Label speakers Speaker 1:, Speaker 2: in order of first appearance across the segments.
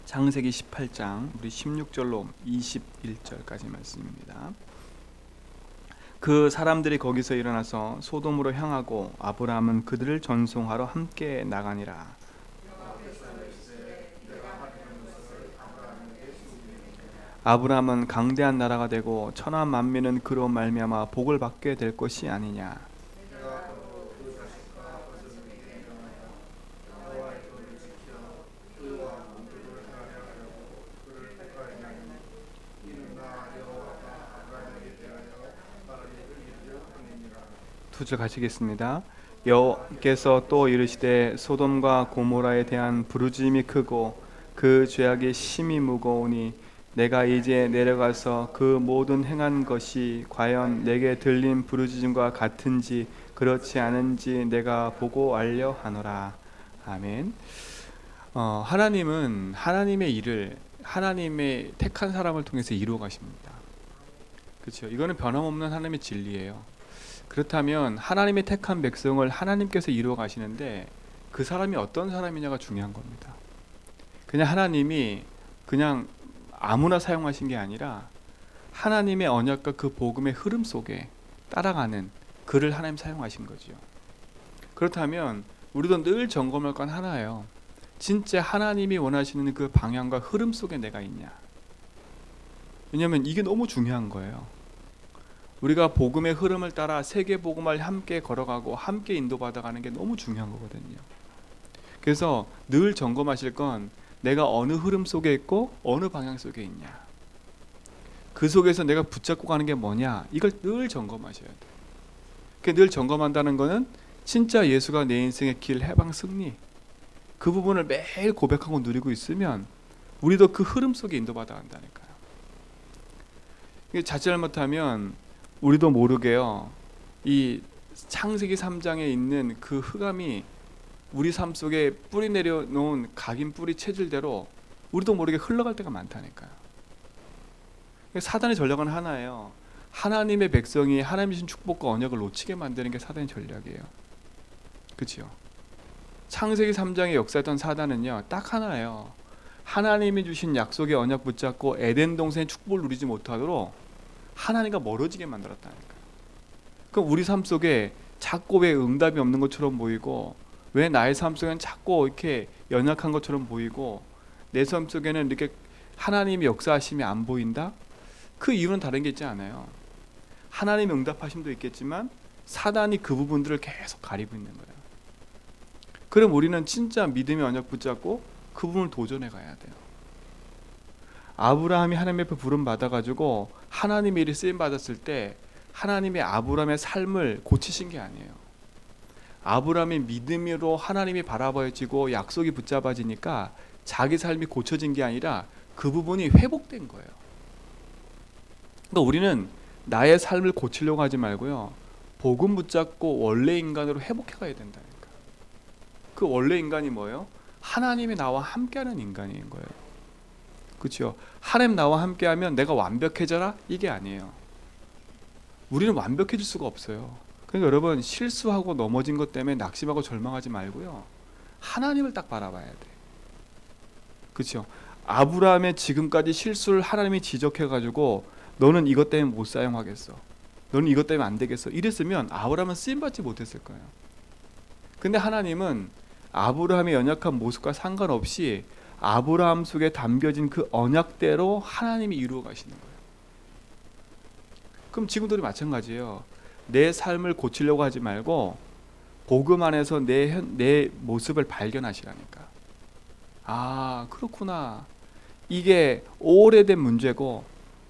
Speaker 1: 창세기 18장 우리 16절로 21절까지 말씀입니다. 그 사람들이 거기서 일어나서 소돔으로 향하고 아브라함은 그들을 전송하러 함께 나가니라. 아브라함은 강대한 나라가 되고 천하 만민은 그로 말미암아 복을 받게 될 것이 아니냐. 두 절 가시겠습니다. 여호와께서 또 이르시되 소돔과 고모라에 대한 부르짖음이 크고 그 죄악이 심히 무거우니 내가 이제 내려가서 그 모든 행한 것이 과연 내게 들린 부르짖음과 같은지 그렇지 않은지 내가 보고 알려 하노라. 아멘. 하나님은 하나님의 일을 하나님의 택한 사람을 통해서 이루어 가십니다. 그렇죠? 이거는 변함없는 하나님의 진리예요. 그렇다면 하나님의 택한 백성을 하나님께서 이루어 가시는데 그 사람이 어떤 사람이냐가 중요한 겁니다. 그냥 하나님이 그냥 아무나 사용하신 게 아니라 하나님의 언약과 그 복음의 흐름 속에 따라가는 그를 하나님 사용하신 거죠. 그렇다면 우리도 늘 점검할 건 하나예요. 진짜 하나님이 원하시는 그 방향과 흐름 속에 내가 있냐. 왜냐하면 이게 너무 중요한 거예요. 우리가 복음의 흐름을 따라 세계 복음을 함께 걸어가고 함께 인도받아가는 게 너무 중요한 거거든요. 그래서 늘 점검하실 건 내가 어느 흐름 속에 있고 어느 방향 속에 있냐. 그 속에서 내가 붙잡고 가는 게 뭐냐. 이걸 늘 점검하셔야 돼요. 늘 점검한다는 거는 진짜 예수가 내 인생의 길, 해방, 승리 그 부분을 매일 고백하고 누리고 있으면 우리도 그 흐름 속에 인도받아 간다니까요. 자칫 잘못하면 우리도 모르게요. 이 창세기 3장에 있는 그 흑암이 우리 삶 속에 뿌리 내려놓은 각인 뿌리 체질대로 우리도 모르게 흘러갈 때가 많다니까요. 사단의 전략은 하나예요. 하나님의 백성이 하나님이 주신 축복과 언약을 놓치게 만드는 게 사단의 전략이에요. 그렇죠? 창세기 3장에 역사했던 사단은요, 딱 하나예요. 하나님이 주신 약속의 언약 붙잡고 에덴 동산의 축복을 누리지 못하도록 하나님과 멀어지게 만들었다니까요. 그럼 우리 삶 속에 자꾸 왜 응답이 없는 것처럼 보이고 왜 나의 삶 속에는 자꾸 이렇게 연약한 것처럼 보이고 내 삶 속에는 이렇게 하나님의 역사하심이 안 보인다? 그 이유는 다른 게 있지 않아요. 하나님의 응답하심도 있겠지만 사단이 그 부분들을 계속 가리고 있는 거예요. 그럼 우리는 진짜 믿음의 언약 붙잡고 그 부분을 도전해 가야 돼요. 아브라함이 하나님 앞에 부름 받아가지고 하나님의 일이 쓰임 받았을 때 하나님의 아브라함의 삶을 고치신 게 아니에요. 아브라함의 믿음으로 하나님이 바라봐지고 약속이 붙잡아지니까 자기 삶이 고쳐진 게 아니라 그 부분이 회복된 거예요. 그러니까 우리는 나의 삶을 고치려고 하지 말고요, 복음 붙잡고 원래 인간으로 회복해 가야 된다니까. 그 원래 인간이 뭐예요? 하나님이 나와 함께하는 인간인 거예요. 그렇죠? 하나님 나와 함께하면 내가 완벽해져라? 이게 아니에요. 우리는 완벽해질 수가 없어요. 그러니까 여러분, 실수하고 넘어진 것 때문에 낙심하고 절망하지 말고요, 하나님을 딱 바라봐야 돼. 그렇죠? 아브라함의 지금까지 실수를 하나님이 지적해가지고 너는 이것 때문에 못 사용하겠어, 너는 이것 때문에 안 되겠어 이랬으면 아브라함은 쓰임받지 못했을 거예요. 근데 하나님은 아브라함의 연약한 모습과 상관없이 아브라함 속에 담겨진 그 언약대로 하나님이 이루어 가시는 거예요. 그럼 지금도 마찬가지예요. 내 삶을 고치려고 하지 말고 복음 안에서 내 모습을 발견하시라니까. 아, 그렇구나. 이게 오래된 문제고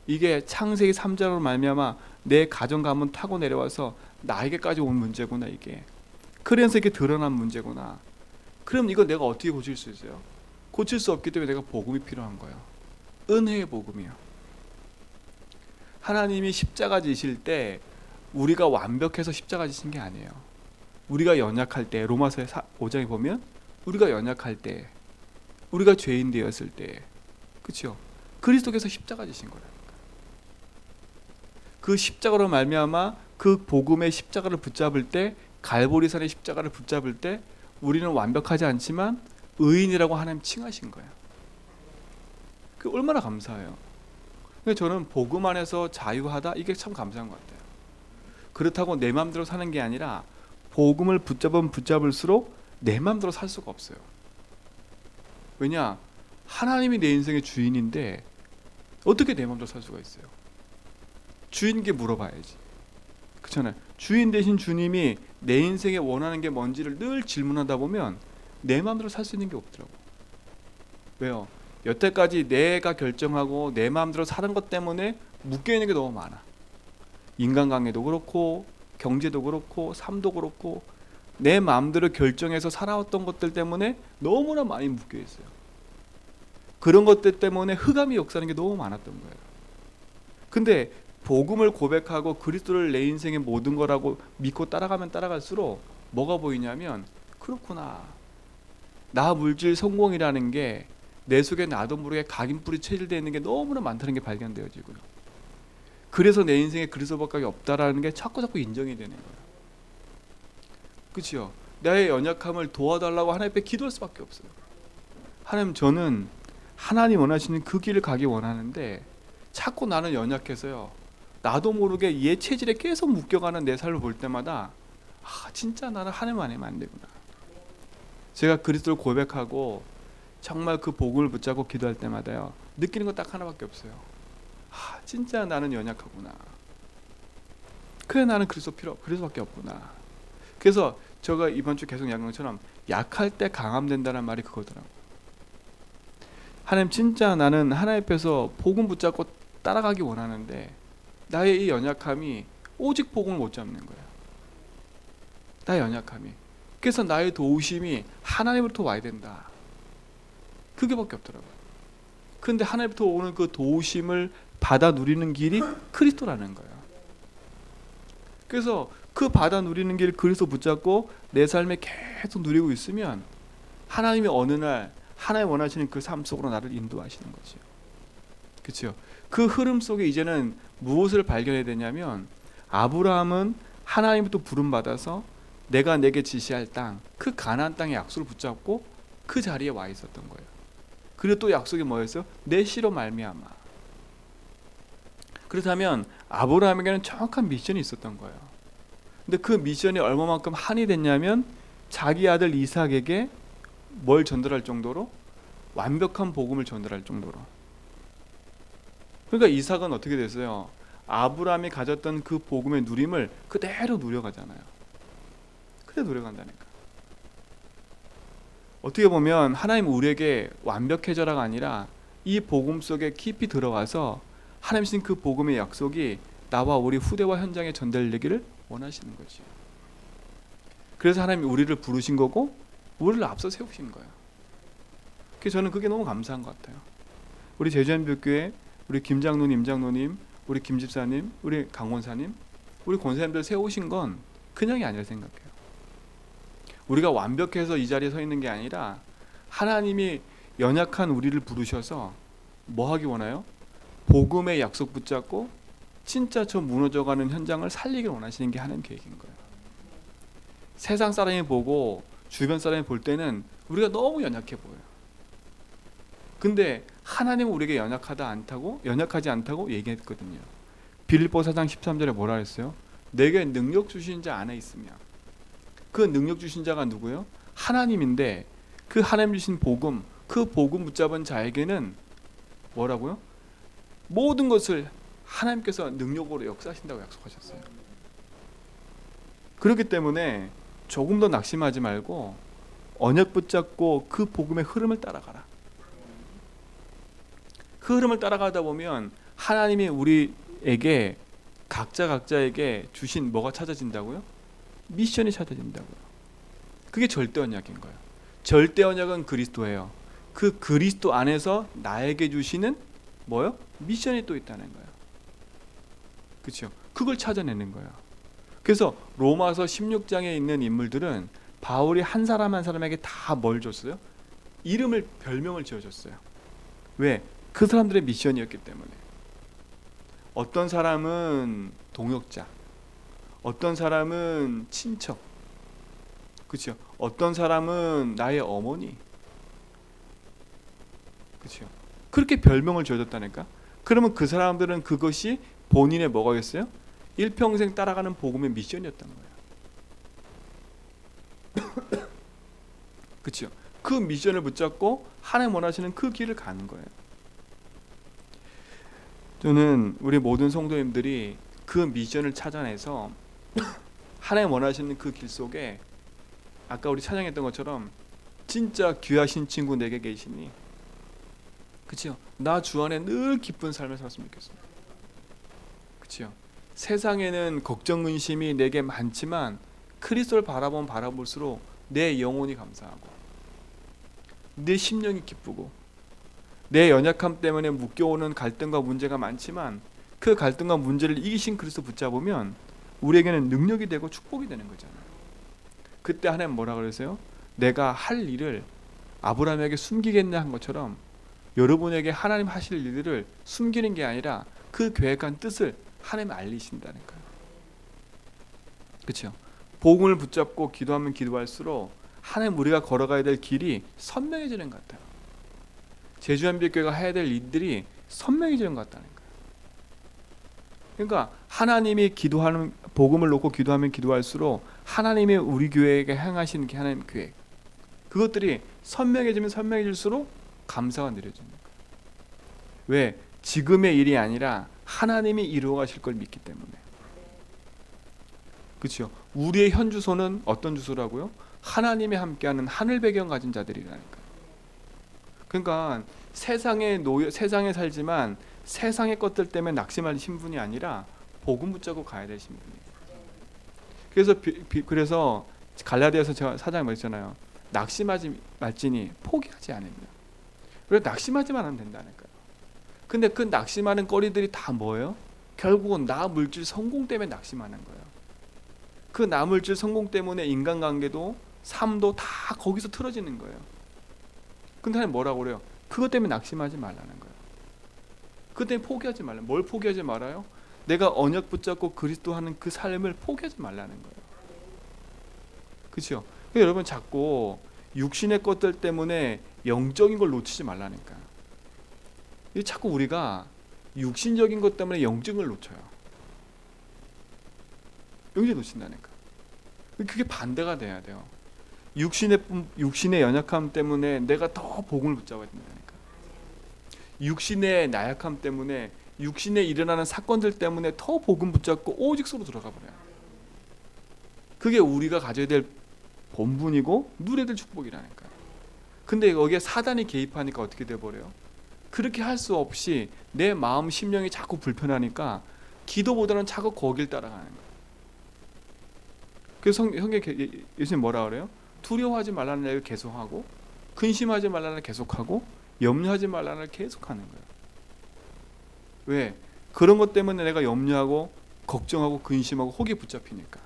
Speaker 1: 이게 창세기 3장으로 말미암아 내 가정 가문 타고 내려와서 나에게까지 온 문제구나 이게. 그래서 이게 드러난 문제구나. 그럼 이거 내가 어떻게 고칠 수 있어요? 고칠 수 없기 때문에 내가 복음이 필요한 거예요. 은혜의 복음이요. 하나님이 십자가 지실 때 우리가 완벽해서 십자가 지신 게 아니에요. 우리가 연약할 때, 로마서 5장에 보면 우리가 연약할 때, 우리가 죄인 되었을 때, 그렇죠? 그리스도께서 십자가 지신 거라니까. 그 십자가로 말미암아 그 복음의 십자가를 붙잡을 때, 갈보리산의 십자가를 붙잡을 때 우리는 완벽하지 않지만 의인이라고 하나님 칭하신 거예요. 그 얼마나 감사해요. 근데 저는 복음 안에서 자유하다, 이게 참 감사한 것 같아요. 그렇다고 내 마음대로 사는 게 아니라 복음을 붙잡으면 붙잡을수록 내 마음대로 살 수가 없어요. 왜냐? 하나님이 내 인생의 주인인데 어떻게 내 마음대로 살 수가 있어요? 주인께 물어봐야지. 그렇잖아요. 주인 대신 주님이 내 인생에 원하는 게 뭔지를 늘 질문하다 보면 내 마음대로 살 수 있는 게 없더라고. 왜요? 여태까지 내가 결정하고 내 마음대로 사는 것 때문에 묶여있는 게 너무 많아. 인간관계도 그렇고 경제도 그렇고 삶도 그렇고 내 마음대로 결정해서 살아왔던 것들 때문에 너무나 많이 묶여있어요. 그런 것들 때문에 흑암이 역사하는 게 너무 많았던 거예요. 근데 복음을 고백하고 그리스도를 내 인생의 모든 거라고 믿고 따라가면 따라갈수록 뭐가 보이냐면, 그렇구나, 나 물질 성공이라는 게 내 속에 나도 모르게 각인뿔이 체질되어 있는 게 너무나 많다는 게 발견되어지고요. 그래서 내 인생에 그리스도밖에 없다라는 게 자꾸 인정이 되는 거예요. 그렇죠? 나의 연약함을 도와달라고 하나님 앞에 기도할 수밖에 없어요. 하나님, 저는 하나님 원하시는 그 길을 가기 원하는데 자꾸 나는 연약해서요, 나도 모르게 얘 체질에 계속 묶여가는 내 삶을 볼 때마다 진짜 나는 하나님 아니면 안 되구나. 제가 그리스도를 고백하고 정말 그 복음을 붙잡고 기도할 때마다요, 느끼는 거 딱 하나밖에 없어요. 진짜 나는 연약하구나. 그래, 나는 그리스도밖에 없구나. 그래서 제가 이번 주 계속 양강처럼 약할 때 강함된다는 말이 그거더라고. 하나님, 진짜 나는 하나님 앞에서 복음 붙잡고 따라가기 원하는데 나의 이 연약함이 오직 복음을 못 잡는 거야. 나의 연약함이. 그래서 나의 도우심이 하나님으로부터 와야 된다. 그게밖에 없더라고요. 근데 하나님부터 오는 그 도우심을 받아 누리는 길이 그리스도라는 거예요. 그래서 그 받아 누리는 길 그리스도 붙잡고 내 삶에 계속 누리고 있으면 하나님이 어느 날 하나님 원하시는 그 삶 속으로 나를 인도하시는 거죠. 그렇죠? 그 흐름 속에 이제는 무엇을 발견해야 되냐면, 아브라함은 하나님부터 부름받아서 내가 내게 지시할 땅, 그 가나안 땅의 약속을 붙잡고 그 자리에 와 있었던 거예요. 그리고 또 약속이 뭐였어요? 내 씨로 말미암아. 그렇다면 아브라함에게는 정확한 미션이 있었던 거예요. 근데 그 미션이 얼마만큼 한이 됐냐면, 자기 아들 이삭에게 뭘 전달할 정도로? 완벽한 복음을 전달할 정도로. 그러니까 이삭은 어떻게 됐어요? 아브라함이 가졌던 그 복음의 누림을 그대로 누려가잖아요. 그대로 누려간다니까. 어떻게 보면 하나님 우리에게 완벽해져라가 아니라 이 복음 속에 깊이 들어가서 하나님 신 그 복음의 약속이 나와 우리 후대와 현장에 전달되기를 원하시는 거죠. 그래서 하나님이 우리를 부르신 거고 우리를 앞서 세우신 거예요. 그래서 저는 그게 너무 감사한 것 같아요. 우리 제주한별교회 우리 김장로님, 임장로님, 우리 김집사님, 우리 강원사님, 우리 권사님들 세우신 건 그냥이 아니라 생각해요. 우리가 완벽해서 이 자리에 서 있는 게 아니라 하나님이 연약한 우리를 부르셔서 뭐 하기 원해요? 복음의 약속 붙잡고 진짜 저 무너져가는 현장을 살리길 원하시는 게 하나님 계획인 거예요. 세상 사람이 보고 주변 사람이 볼 때는 우리가 너무 연약해 보여요. 근데 하나님은 우리에게 연약하지 않다고 얘기했거든요. 빌립보 4장 13절에 뭐라 했어요? 내게 능력 주신 자 안에 있으며. 그 능력 주신 자가 누구예요? 하나님인데 그 하나님 주신 복음, 그 복음 붙잡은 자에게는 뭐라고요? 모든 것을 하나님께서 능력으로 역사하신다고 약속하셨어요. 그렇기 때문에 조금 더 낙심하지 말고 언약 붙잡고 그 복음의 흐름을 따라가라. 그 흐름을 따라가다 보면 하나님이 우리에게 각자에게 주신 뭐가 찾아진다고요? 미션이 찾아진다고요. 그게 절대 언약인 거예요. 절대 언약은 그리스도예요. 그 그리스도 안에서 나에게 주시는 뭐요? 미션이 또 있다는 거예요. 그렇죠? 그걸 찾아내는 거예요. 그래서 로마서 16장에 있는 인물들은 바울이 한 사람 한 사람에게 다 뭘 줬어요? 별명을 지어줬어요. 왜? 그 사람들의 미션이었기 때문에. 어떤 사람은 동역자, 어떤 사람은 친척, 그렇죠? 어떤 사람은 나의 어머니, 그렇죠? 그렇게 별명을 지어줬다니까. 그러면 그 사람들은 그것이 본인의 뭐가겠어요? 일평생 따라가는 복음의 미션이었던 거예요. 그렇죠? 그 미션을 붙잡고 하나님 원하시는 그 길을 가는 거예요. 저는 우리 모든 성도님들이 그 미션을 찾아내서 하나님 원하시는 그 길 속에 아까 우리 찬양했던 것처럼 진짜 귀하신 친구 내게 계시니, 그렇죠? 나 주 안에 늘 기쁜 삶을 살았으면 좋겠어요. 그렇죠? 세상에는 걱정 근심이 내게 많지만 그리스도를 바라볼수록 내 영혼이 감사하고 내 심령이 기쁘고 내 연약함 때문에 묶여오는 갈등과 문제가 많지만 그 갈등과 문제를 이기신 그리스도 붙잡으면 우리에게는 능력이 되고 축복이 되는 거잖아요. 그때 하나님 뭐라 그러세요? 내가 할 일을 아브라함에게 숨기겠냐 한 것처럼 여러분에게 하나님 하실 일들을 숨기는 게 아니라 그 계획한 뜻을 하나님이 알리신다는 거예요. 그렇죠? 복음을 붙잡고 기도하면 기도할수록 하나님 우리가 걸어가야 될 길이 선명해지는 것 같아요. 제주한빛교회가 해야 될 일들이 선명해지는 것 같다는 거예요. 그러니까 하나님이 기도하는 복음을 놓고 기도하면 기도할수록 하나님이 우리 교회에게 향하신 하나님 계획, 그것들이 선명해지면 선명해질수록 감사가 느려지는 거예요. 왜? 지금의 일이 아니라 하나님이 이루어 가실 걸 믿기 때문에. 그렇죠? 우리의 현 주소는 어떤 주소라고요? 하나님이 함께하는 하늘 배경 가진 자들이라니까요. 그러니까 세상에 살지만 세상의 것들 때문에 낙심할 신분이 아니라 복음 붙잡고 가야 될 신분이에요. 그래서 갈라디아서 제가 사장이 말했잖아요. 낙심하지 말지니 포기하지 않으며. 그래 낙심하지만 하면 된다니까요. 근데 그 낙심하는 거리들이 다 뭐예요? 결국은 나 물질 성공 때문에 낙심하는 거예요. 그 나 물질 성공 때문에 인간관계도 삶도 다 거기서 틀어지는 거예요. 근데 하나님 뭐라고 그래요? 그것 때문에 낙심하지 말라는 거예요. 그것 때문에 포기하지 말라. 뭘 포기하지 말아요? 내가 언약 붙잡고 그리스도 하는 그 삶을 포기하지 말라는 거예요. 그렇죠? 여러분 자꾸 육신의 것들 때문에 영적인 걸 놓치지 말라니까. 자꾸 우리가 육신적인 것 때문에 영적인 걸 놓쳐요. 영적 놓친다니까. 그게 반대가 돼야 돼요. 육신의 연약함 때문에 내가 더 복음을 붙잡아야 된다니까. 육신의 나약함 때문에 육신에 일어나는 사건들 때문에 더 복음 붙잡고 오직수로 들어가 버려요. 그게 우리가 가져야 될 본분이고 누려야 될 축복이라니까요. 근데 여기에 사단이 개입하니까 어떻게 돼버려요? 그렇게 할 수 없이 내 마음 심령이 자꾸 불편하니까 기도보다는 자꾸 거길 따라가는 거예요. 그래서 성경 예수님 뭐라 그래요? 두려워하지 말라는 얘기를 계속하고 근심하지 말라는 얘기를 계속하고 염려하지 말라는 얘기를 계속하는 거예요. 왜? 그런 것 때문에 내가 염려하고 걱정하고 근심하고 혹이 붙잡히니까.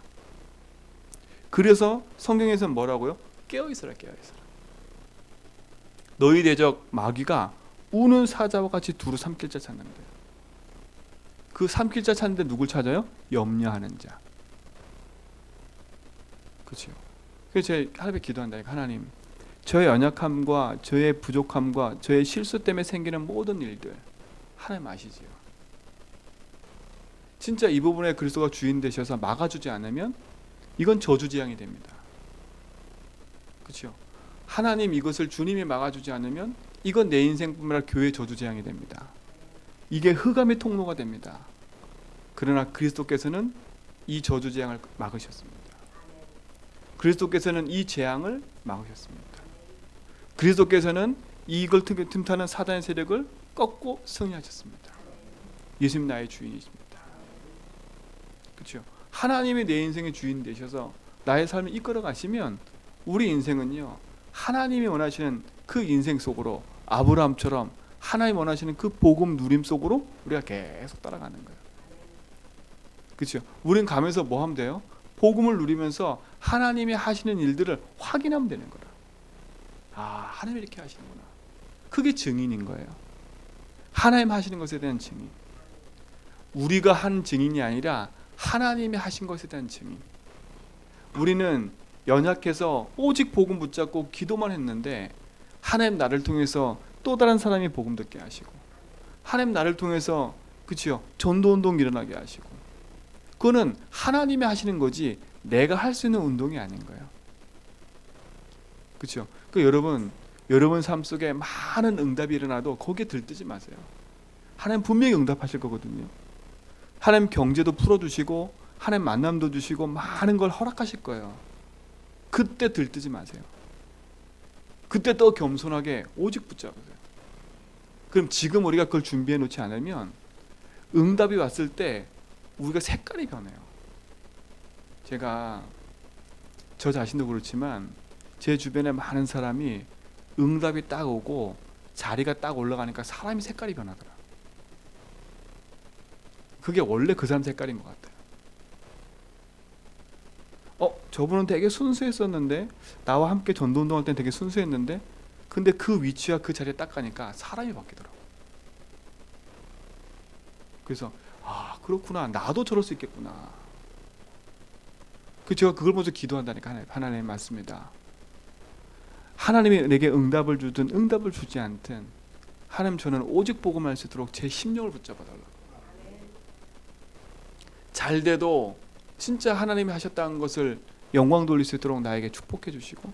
Speaker 1: 그래서 성경에서는 뭐라고요? 깨어있어라 깨어있어라. 너희 대적 마귀가 우는 사자와 같이 두루 삼킬 자 찾는데, 그 삼킬 자 찾는데 누굴 찾아요? 염려하는 자. 그렇죠? 그래서 제가 하나님께 기도한다니까. 하나님, 저의 연약함과 저의 부족함과 저의 실수 때문에 생기는 모든 일들 하나님 아시지요. 진짜 이 부분에 그리스도가 주인 되셔서 막아주지 않으면 이건 저주재앙이 됩니다. 그렇죠? 하나님 이것을 주님이 막아주지 않으면 이건 내 인생뿐만 아니라 교회 저주재앙이 됩니다. 이게 흑암의 통로가 됩니다. 그러나 그리스도께서는 이 저주재앙을 막으셨습니다. 그리스도께서는 이 재앙을 막으셨습니다. 그리스도께서는 이걸 틈타는 사단의 세력을 꺾고 승리하셨습니다. 예수님 나의 주인이십니다. 그렇죠? 하나님이 내 인생의 주인 되셔서 나의 삶을 이끌어 가시면 우리 인생은요, 하나님이 원하시는 그 인생 속으로 아브라함처럼 하나님 원하시는 그 복음 누림 속으로 우리가 계속 따라가는 거예요. 그렇죠? 우린 가면서 뭐 하면 돼요? 복음을 누리면서 하나님이 하시는 일들을 확인하면 되는 거라. 아, 하나님이 이렇게 하시는구나. 그게 증인인 거예요. 하나님 하시는 것에 대한 증인. 우리가 한 증인이 아니라 하나님이 하신 것에 대한 증인. 우리는 연약해서 오직 복음 붙잡고 기도만 했는데 하나님 나를 통해서 또 다른 사람이 복음 듣게 하시고, 하나님 나를 통해서 그치요, 전도운동 일어나게 하시고, 그거는 하나님이 하시는 거지 내가 할 수 있는 운동이 아닌 거예요. 그렇죠? 그 여러분 삶 속에 많은 응답이 일어나도 거기에 들뜨지 마세요. 하나님 분명히 응답하실 거거든요. 하나님 경제도 풀어주시고 하나님 만남도 주시고 많은 걸 허락하실 거예요. 그때 들뜨지 마세요. 그때 더 겸손하게 오직 붙잡으세요. 그럼 지금 우리가 그걸 준비해 놓지 않으면 응답이 왔을 때 우리가 색깔이 변해요. 제가 저 자신도 그렇지만 제 주변에 많은 사람이 응답이 딱 오고 자리가 딱 올라가니까 사람이 색깔이 변하더라. 그게 원래 그 사람 색깔인 것 같아요. 저분은 되게 순수했었는데, 나와 함께 전도운동할 때는 되게 순수했는데, 근데 그 위치와 그 자리에 딱 가니까 사람이 바뀌더라고. 그래서 그렇구나, 나도 저럴 수 있겠구나. 제가 그걸 보면서 기도한다니까. 하나님 맞습니다. 하나님이 내게 응답을 주든 응답을 주지 않든 하나님, 저는 오직 복음할 수 있도록 제 심령을 붙잡아 달라고. 잘 돼도 진짜 하나님이 하셨다는 것을 영광 돌릴 수 있도록 나에게 축복해 주시고,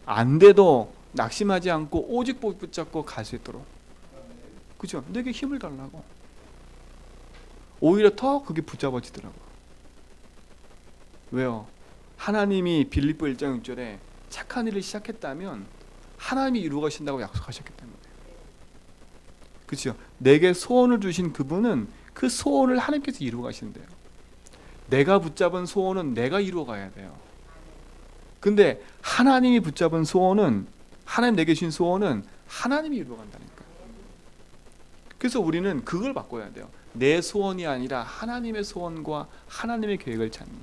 Speaker 1: 안 돼도 낙심하지 않고 오직 복 붙잡고 갈 수 있도록, 그죠? 내게 힘을 달라고. 오히려 더 그게 붙잡아지더라고. 왜요? 하나님이 빌립보 1장 6절에 착한 일을 시작했다면 하나님이 이루어 가신다고 약속하셨기 때문에, 그렇죠? 내게 소원을 주신 그분은 그 소원을 하나님께서 이루어 가신대요. 내가 붙잡은 소원은 내가 이루어 가야 돼요. 근데 하나님이 붙잡은 소원은, 하나님 내게 주신 소원은 하나님이 이루어 간다니까. 그래서 우리는 그걸 바꿔야 돼요. 내 소원이 아니라 하나님의 소원과 하나님의 계획을 찾는.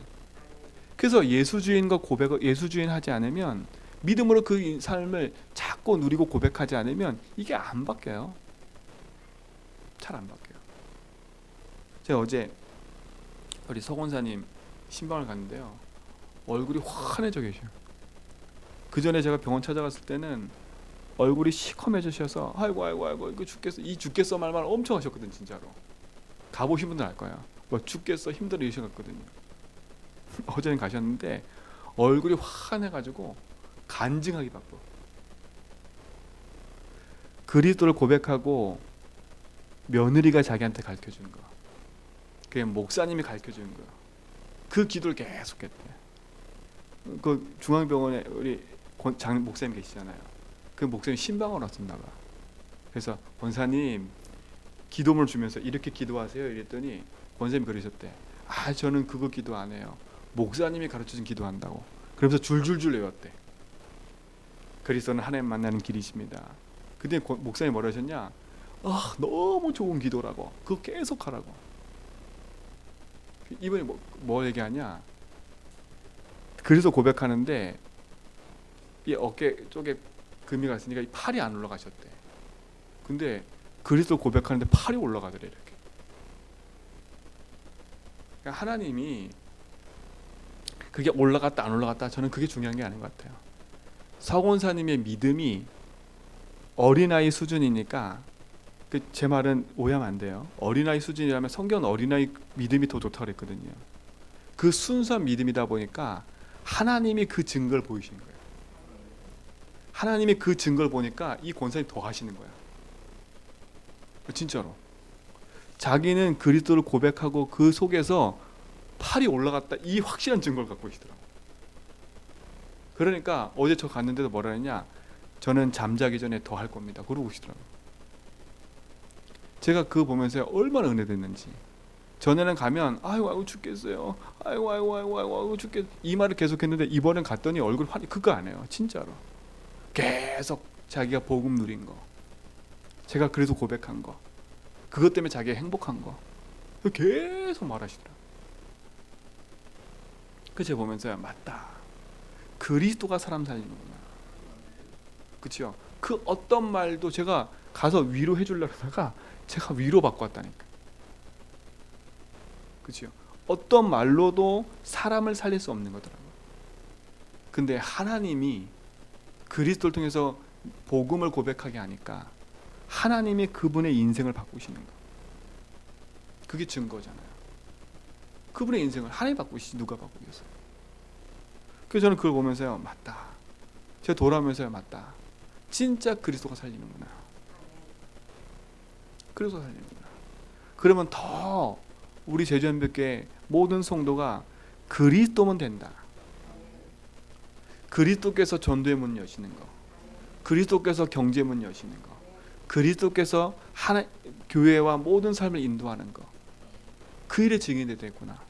Speaker 1: 그래서 예수주의인과 고백을 예수주의인 하지 않으면, 믿음으로 그 삶을 찾고 누리고 고백하지 않으면 이게 안 바뀌어요. 잘 안 바뀌어요. 제가 어제 우리 서 권사님 신방을 갔는데요, 얼굴이 환해져 계셔요. 그 전에 제가 병원 찾아갔을 때는 얼굴이 시커매지셔서 아이고 이거 죽겠어, 이 죽겠어 말만 엄청 하셨거든. 진짜로 가보신 분들 알 거야. 뭐 죽겠어 힘들어 이러셨거든요. 어제는 가셨는데 얼굴이 환해가지고 간증하기 바빠. 그리스도를 고백하고 며느리가 자기한테 가르쳐준 거, 그게 목사님이 가르쳐준 거, 그 기도를 계속했대. 그 중앙병원에 우리 장 목사님 계시잖아요. 그 목사님 신방을 왔었나 봐. 그래서 권사님 기도문을 주면서 이렇게 기도하세요 이랬더니 권사님이 그러셨대. 저는 그거 기도 안 해요. 목사님이 가르쳐준 기도한다고. 그러면서 줄줄줄 외웠대. 그리스도는 하나님 만나는 길이십니다. 근데 목사님이 뭐라 하셨냐? 너무 좋은 기도라고. 그거 계속 하라고. 이번에 뭐 얘기하냐? 그래서 고백하는데 이 어깨 쪽에 금이 갔으니까 이 팔이 안 올라가셨대. 근데 그리스도 고백하는데 팔이 올라가더래. 이렇게. 그러니까 하나님이 그게 올라갔다 안 올라갔다, 저는 그게 중요한 게 아닌 것 같아요. 서권사님의 믿음이 어린아이 수준이니까, 제 말은 오해하면 안 돼요. 어린아이 수준이라면 성경은 어린아이 믿음이 더 좋다고 그랬거든요. 그 순수한 믿음이다 보니까 하나님이 그 증거를 보이신 거예요. 하나님이 그 증거를 보니까 이 권사님 더 하시는 거야. 진짜로. 자기는 그리스도를 고백하고 그 속에서 팔이 올라갔다, 이 확실한 증거를 갖고 계시더라고. 그러니까 어제 저 갔는데도 뭐라 했냐? 저는 잠자기 전에 더 할 겁니다. 그러고 오시더라고. 제가 그거 보면서 얼마나 은혜됐는지. 전에는 가면 아이고 죽겠어요. 아이고 죽겠, 이 말을 계속했는데 이번엔 갔더니 얼굴 환히, 그거 안 해요. 진짜로. 계속 자기가 복음 누린 거, 제가 그래서 고백한 거, 그것 때문에 자기가 행복한 거 계속 말하시더라. 그래서 제가 보면서 맞다, 그리스도가 사람 살리는구나. 그렇죠? 그 어떤 말도 제가 가서 위로해 주려고 하다가 제가 위로받고 왔다니까. 그렇죠? 어떤 말로도 사람을 살릴 수 없는 거더라고요. 근데 하나님이 그리스도를 통해서 복음을 고백하게 하니까 하나님이 그분의 인생을 바꾸시는 거. 그게 증거잖아요. 그분의 인생을 하나님이 바꾸시지 누가 바꾸겠어요? 그래서 저는 그걸 보면서요, 맞다. 제가 돌아오면서요, 맞다. 진짜 그리스도가 살리는구나. 그리스도가 살리는구나. 그러면 더 우리 제주연합교회 모든 성도가 그리스도면 된다. 그리스도께서 전도의 문 여시는 거, 그리스도께서 경제의 문 여시는 거, 그리스도께서 하나 교회와 모든 삶을 인도하는 거, 그 일의 증인이 됐구나.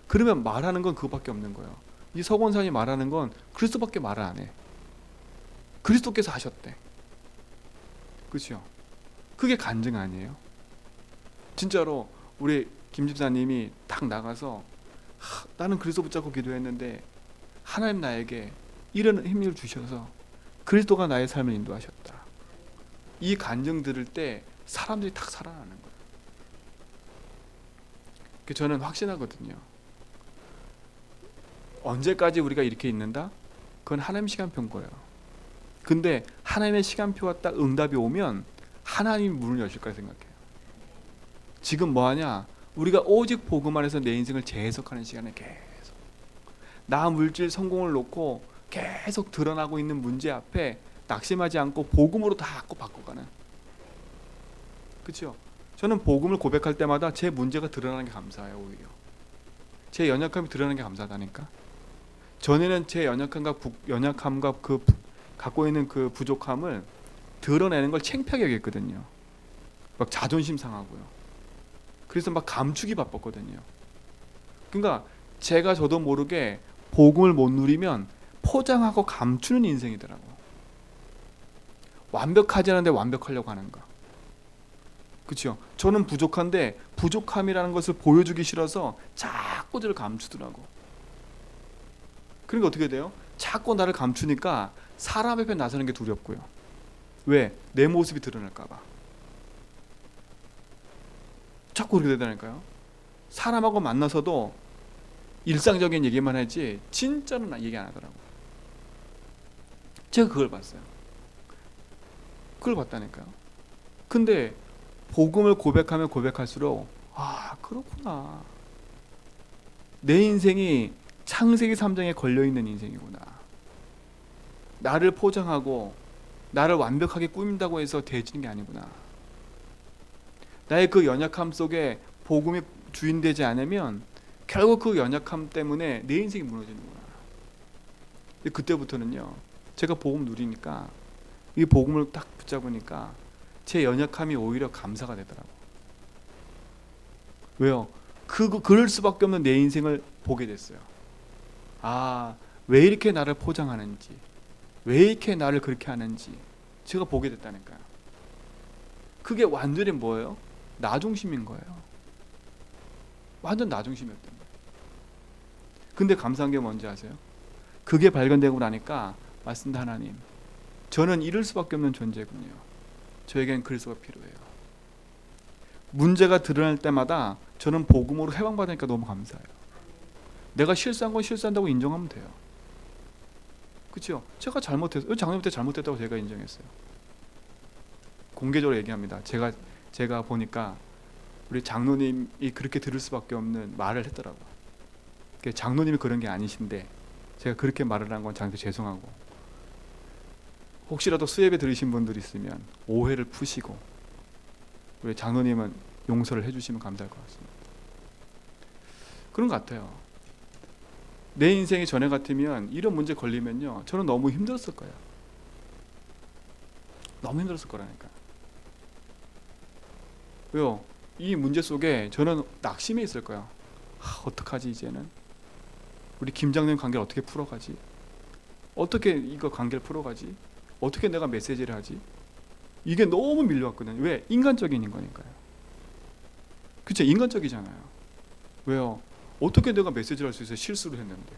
Speaker 1: 그러면 말하는 건 그거밖에 없는 거예요. 이 서건사님이 말하는 건 그리스도밖에 말을 안 해. 그리스도께서 하셨대. 그렇죠? 그게 간증 아니에요? 진짜로 우리 김 집사님이 딱 나가서 나는 그리스도 붙잡고 기도했는데 하나님 나에게 이런 힘을 주셔서 그리스도가 나의 삶을 인도하셨다. 이 간증 들을 때 사람들이 탁 살아나는 거예요. 저는 확신하거든요. 언제까지 우리가 이렇게 있는다? 그건 하나님 시간표인 거예요. 근데 하나님의 시간표가 딱 응답이 오면 하나님이 문을 여실 거라 생각해요. 지금 뭐하냐? 우리가 오직 복음 안에서 내 인생을 재해석하는 시간에 계속 나 물질 성공을 놓고 계속 드러나고 있는 문제 앞에 낙심하지 않고 복음으로 다 바꿔가는. 그렇죠? 저는 복음을 고백할 때마다 제 문제가 드러나는 게 감사해요. 오히려 제 연약함이 드러나는 게 감사하다니까. 전에는 제 연약함과 그 갖고 있는 그 부족함을 드러내는 걸 창피하게 여겼거든요. 막 자존심 상하고요. 그래서 막 감추기 바빴거든요. 그러니까 제가 저도 모르게 복음을 못 누리면 포장하고 감추는 인생이더라고. 완벽하지 않은데 완벽하려고 하는 거. 그렇죠? 저는 부족한데 부족함이라는 것을 보여주기 싫어서 자꾸 저를 감추더라고. 그러니까 어떻게 돼요? 자꾸 나를 감추니까 사람 앞에 나서는 게 두렵고요. 왜? 내 모습이 드러날까 봐. 자꾸 그렇게 되다니까요. 사람하고 만나서도 일상적인 얘기만 하지 진짜는 얘기 안 하더라고. 제가 그걸 봤어요. 그걸 봤다니까요. 근데 복음을 고백하면 고백할수록 그렇구나. 내 인생이 창세기 3장에 걸려있는 인생이구나. 나를 포장하고 나를 완벽하게 꾸민다고 해서 되지는 게 아니구나. 나의 그 연약함 속에 복음이 주인되지 않으면 결국 그 연약함 때문에 내 인생이 무너지는구나. 근데 그때부터는요, 제가 복음 누리니까 이 복음을 딱 붙잡으니까 제 연약함이 오히려 감사가 되더라고. 왜요? 그럴 수밖에 없는 내 인생을 보게 됐어요. 왜 이렇게 나를 포장하는지, 왜 이렇게 나를 그렇게 하는지 제가 보게 됐다니까요. 그게 완전히 뭐예요? 나 중심인 거예요. 완전 나 중심이었던 거예요. 근데 감사한 게 뭔지 아세요? 그게 발견되고 나니까 맞습니다. 하나님, 저는 이럴 수밖에 없는 존재군요. 저에겐 그리스도가 필요해요. 문제가 드러날 때마다 저는 복음으로 해방받으니까 너무 감사해요. 내가 실수한 건 실수한다고 인정하면 돼요. 그렇죠? 제가 잘못했어요. 작년 때 잘못했다고 제가 인정했어요. 공개적으로 얘기합니다. 제가 보니까 우리 장로님이 그렇게 들을 수밖에 없는 말을 했더라고요. 장로님이 그런 게 아니신데 제가 그렇게 말을 한 건 장로님께 죄송하고, 혹시라도 수예배 들으신 분들 있으면 오해를 푸시고 우리 장로님은 용서를 해주시면 감사할 것 같습니다. 그런 것 같아요. 내 인생이 전에 같으면 이런 문제 걸리면요, 저는 너무 힘들었을 거예요. 너무 힘들었을 거라니까. 왜요? 이 문제 속에 저는 낙심해 있을 거야. 어떡하지 이제는? 우리 김장님 관계를 어떻게 풀어가지? 어떻게 이거 관계를 풀어가지? 어떻게 내가 메시지를 하지? 이게 너무 밀려왔거든요. 왜? 인간적인 거니까요. 그쵸? 인간적이잖아요. 왜요? 어떻게 내가 메시지를 할 수 있어요? 실수를 했는데.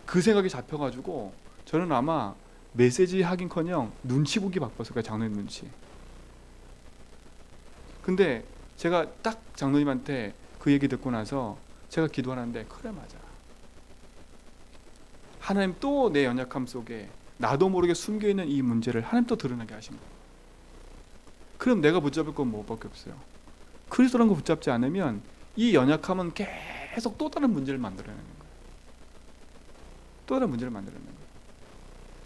Speaker 1: 그 생각이 잡혀가지고 저는 아마 메시지 하긴커녕 눈치 보기 바빴을 거예요. 장로님 눈치. 근데 제가 딱 장로님한테 그 얘기 듣고 나서 제가 기도하는데, 그래 맞아. 하나님 또 내 연약함 속에 나도 모르게 숨겨있는 이 문제를 하나님 또 드러나게 하신 거예요. 그럼 내가 붙잡을 건 뭐밖에 없어요. 그리스도라는 거 붙잡지 않으면 이 연약함은 계속 또 다른 문제를 만들어내는 거예요. 또 다른 문제를 만들어내는 거예요.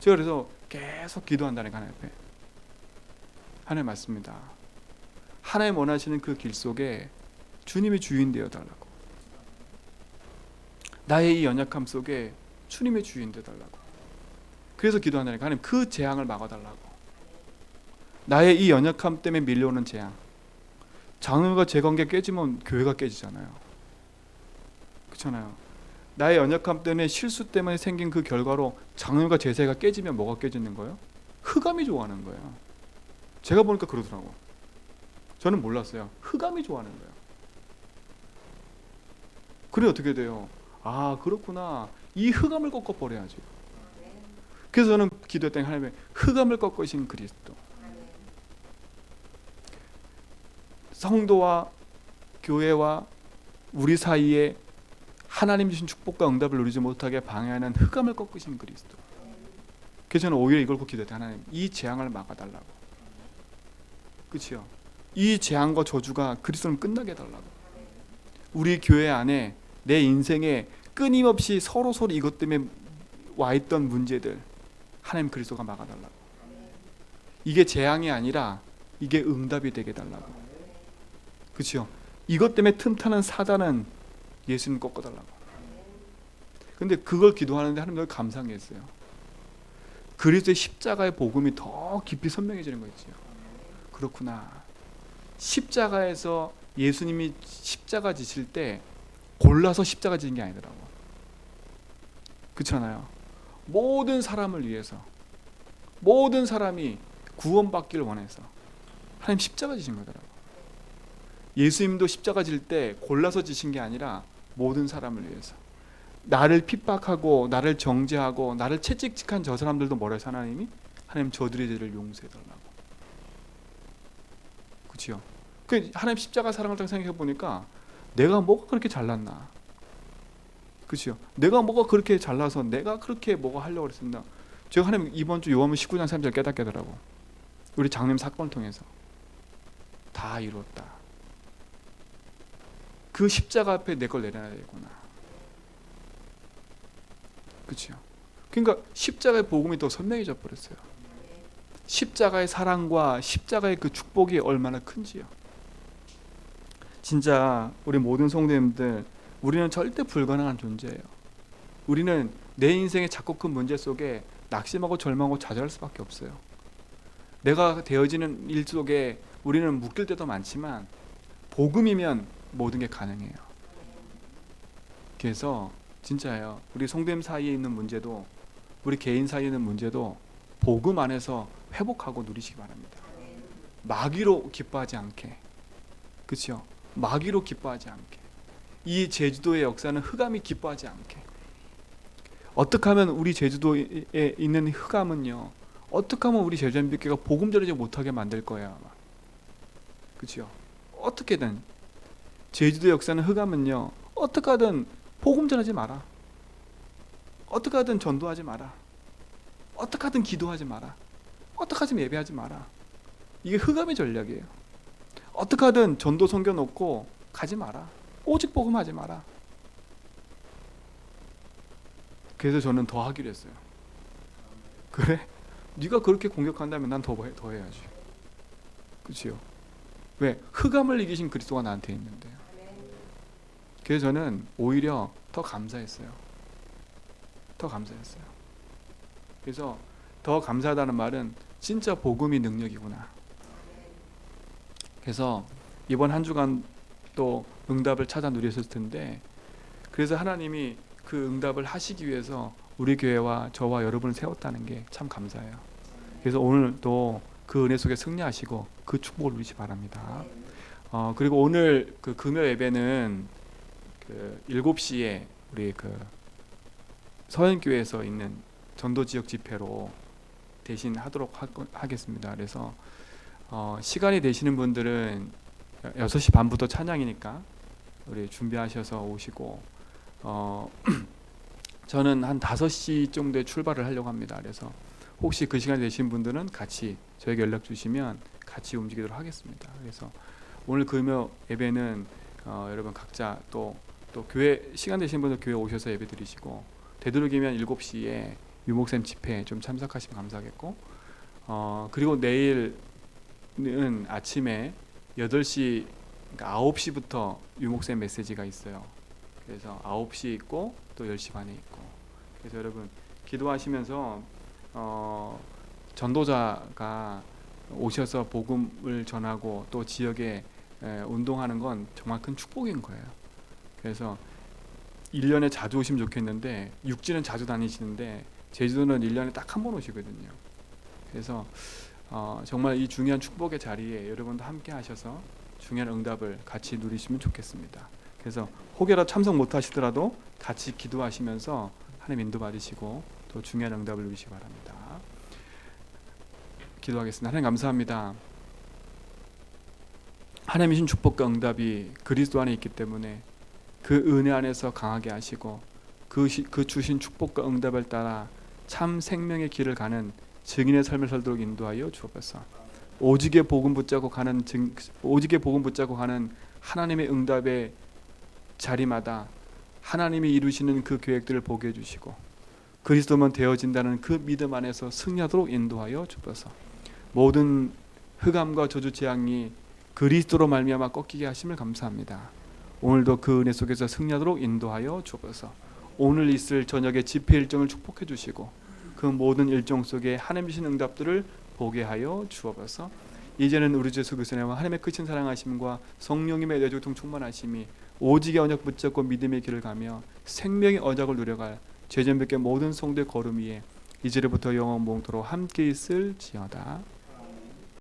Speaker 1: 제가 그래서 계속 기도한다니까 하나님 앞에. 하나님 맞습니다. 하나님 원하시는 그 길 속에 주님이 주인 되어 달라고. 나의 이 연약함 속에 주님의 주인 되어 달라고. 그래서 기도한다니까 하나님 그 재앙을 막아달라고. 나의 이 연약함 때문에 밀려오는 재앙. 장로가 제 관계 깨지면 교회가 깨지잖아요. 그렇잖아요. 나의 연약함 때문에 실수 때문에 생긴 그 결과로 장로가 제사가 깨지면 뭐가 깨지는 거예요? 흑암이 좋아하는 거예요. 제가 보니까 그러더라고. 저는 몰랐어요. 흑암이 좋아하는 거예요. 그래 어떻게 돼요? 아 그렇구나. 이 흑암을 꺾어버려야지. 그래서 저는 기도했더니 하나님의 흑암을 꺾으신 그리스도. 성도와 교회와 우리 사이에 하나님 주신 축복과 응답을 누리지 못하게 방해하는 흑암을 꺾으신 그리스도. 그래서 저는 오히려 이걸 꼭 기도했어요. 하나님 이 재앙을 막아달라고. 그렇죠? 이 재앙과 저주가 그리스도는 끝나게 해달라고. 우리 교회 안에 내 인생에 끊임없이 서로 이것 때문에 와 있던 문제들 하나님 그리스도가 막아달라고. 이게 재앙이 아니라 이게 응답이 되게 해달라고. 그렇죠? 이것 때문에 틈타는 사단은 예수님 꺾어달라고. 근데 그걸 기도하는데 하나님 감상했어요. 그리스도의 십자가의 복음이 더 깊이 선명해지는 거 있죠. 그렇구나. 십자가에서 예수님이 십자가 지실 때 골라서 십자가 지신 게 아니더라고. 그렇잖아요. 모든 사람을 위해서, 모든 사람이 구원받기를 원해서 하나님 십자가 지신 거더라고. 예수님도 십자가 질 때 골라서 지신 게 아니라 모든 사람을 위해서. 나를 핍박하고 나를 정죄하고 나를 채찍질한 저 사람들도 뭐라 해서 하나님 저들의 죄를 용서해달라고. 그렇죠? 하나님 십자가 사랑을 딱 생각해 보니까 내가 뭐가 그렇게 잘났나? 그렇죠? 내가 뭐가 그렇게 잘나서 내가 그렇게 뭐가 하려고 그랬습니다. 제가 하나님 이번 주 요한복음 19장 3절 깨닫게 하더라고. 우리 장님 사건을 통해서 다 이루었다. 그 십자가 앞에 내 걸 내려놔야 되구나. 그렇죠? 그러니까 십자가의 복음이 더 선명해져 버렸어요. 십자가의 사랑과 십자가의 그 축복이 얼마나 큰지요. 진짜 우리 모든 성도님들, 우리는 절대 불가능한 존재예요. 우리는 내 인생의 작고 큰 문제 속에 낙심하고 절망하고 좌절할 수밖에 없어요. 내가 되어지는 일 속에 우리는 묶일 때도 많지만 복음이면 모든 게 가능해요. 그래서 진짜예요. 우리 성도님 사이에 있는 문제도, 우리 개인 사이에 있는 문제도 복음 안에서 회복하고 누리시기 바랍니다. 마귀로 기뻐하지 않게. 그렇죠? 마귀로 기뻐하지 않게. 이 제주도의 역사는 흑암이 기뻐하지 않게. 어떻게 하면 우리 제주도에 있는 흑암은요, 어떻게 하면 우리 제주한빛교회가 복음 전하지 못하게 만들 거예요 아마. 그렇죠? 어떻게든 제주도 역사는 흑암은요, 어떻게 하든 복음 전하지 마라. 어떻게 하든 전도하지 마라. 어떻게 하든 기도하지 마라. 어떻게 하든 예배하지 마라. 이게 흑암의 전략이에요. 어떻게 하든 전도 선교 놓고 가지 마라. 오직 복음 하지 마라. 그래서 저는 더 하기로 했어요. 그래? 네가 그렇게 공격한다면 난 더 해야지. 그렇지요? 왜? 흑암을 이기신 그리스도가 나한테 있는데. 그래서 저는 오히려 더 감사했어요. 더 감사했어요. 그래서 더 감사하다는 말은 진짜 복음이 능력이구나. 그래서 이번 한 주간 또 응답을 찾아 누렸을 텐데, 그래서 하나님이 그 응답을 하시기 위해서 우리 교회와 저와 여러분을 세웠다는 게 참 감사해요. 그래서 오늘도 그 은혜 속에 승리하시고 그 축복을 누리시 바랍니다. 그리고 오늘 그 금요 예배는 그 7시에 우리 그 서현교회에서 있는 전도 지역 집회로 대신 하도록 하겠습니다. 그래서 시간이 되시는 분들은 6시 반부터 찬양이니까 우리 준비하셔서 오시고, 저는 한 5시 정도에 출발을 하려고 합니다. 그래서 혹시 그 시간이 되신 분들은 같이 저에게 연락 주시면 같이 움직이도록 하겠습니다. 그래서 오늘 금요 예배는 여러분 각자 또 교회 시간 되신 분들 교회 오셔서 예배 드리시고, 되도록이면 7시에 유목샘 집회 좀 참석하시면 감사하겠고, 그리고 내일은 아침에 8시, 그러니까 9시부터 유목샘 메시지가 있어요. 그래서 9시 있고 또 10시 반에 있고, 그래서 여러분 기도하시면서 전도자가 오셔서 복음을 전하고 또 지역에 운동하는 건 정말 큰 축복인 거예요. 그래서 1년에 자주 오시면 좋겠는데, 육지는 자주 다니시는데 제주도는 1년에 딱 한 번 오시거든요. 그래서 정말 이 중요한 축복의 자리에 여러분도 함께 하셔서 중요한 응답을 같이 누리시면 좋겠습니다. 그래서 혹여라도 참석 못 하시더라도 같이 기도하시면서 하나님 인도 받으시고 또 중요한 응답을 누리시기 바랍니다. 기도하겠습니다. 하나님 감사합니다. 하나님이 주신 축복과 응답이 그리스도 안에 있기 때문에 그 은혜 안에서 강하게 하시고 그 주신 축복과 응답을 따라 참 생명의 길을 가는 증인의 삶을 살도록 인도하여 주옵소서. 오직의 복음 붙잡고 가는 하나님의 응답의 자리마다 하나님이 이루시는 그 계획들을 보게 해주시고 그리스도만 되어진다는 그 믿음 안에서 승리하도록 인도하여 주옵소서. 모든 흑암과 저주 재앙이 그리스도로 말미암아 꺾이게 하심을 감사합니다. 오늘도 그 은혜 속에서 승리하도록 인도하여 주옵소서. 오늘 있을 저녁의 집회 일정을 축복해 주시고 그 모든 일정 속에 하나님 주신 응답들을 보게 하여 주옵소서. 이제는 우리 주 예수 그리스도의 하나님의 크신 사랑하심과 성령님의 내조통 충만하심이 오직의 언약 붙잡고 믿음의 길을 가며 생명의 언약을 누려갈 죄전백의 모든 성도의 걸음 위에 이제부터 영원 몽토로 함께 있을지어다.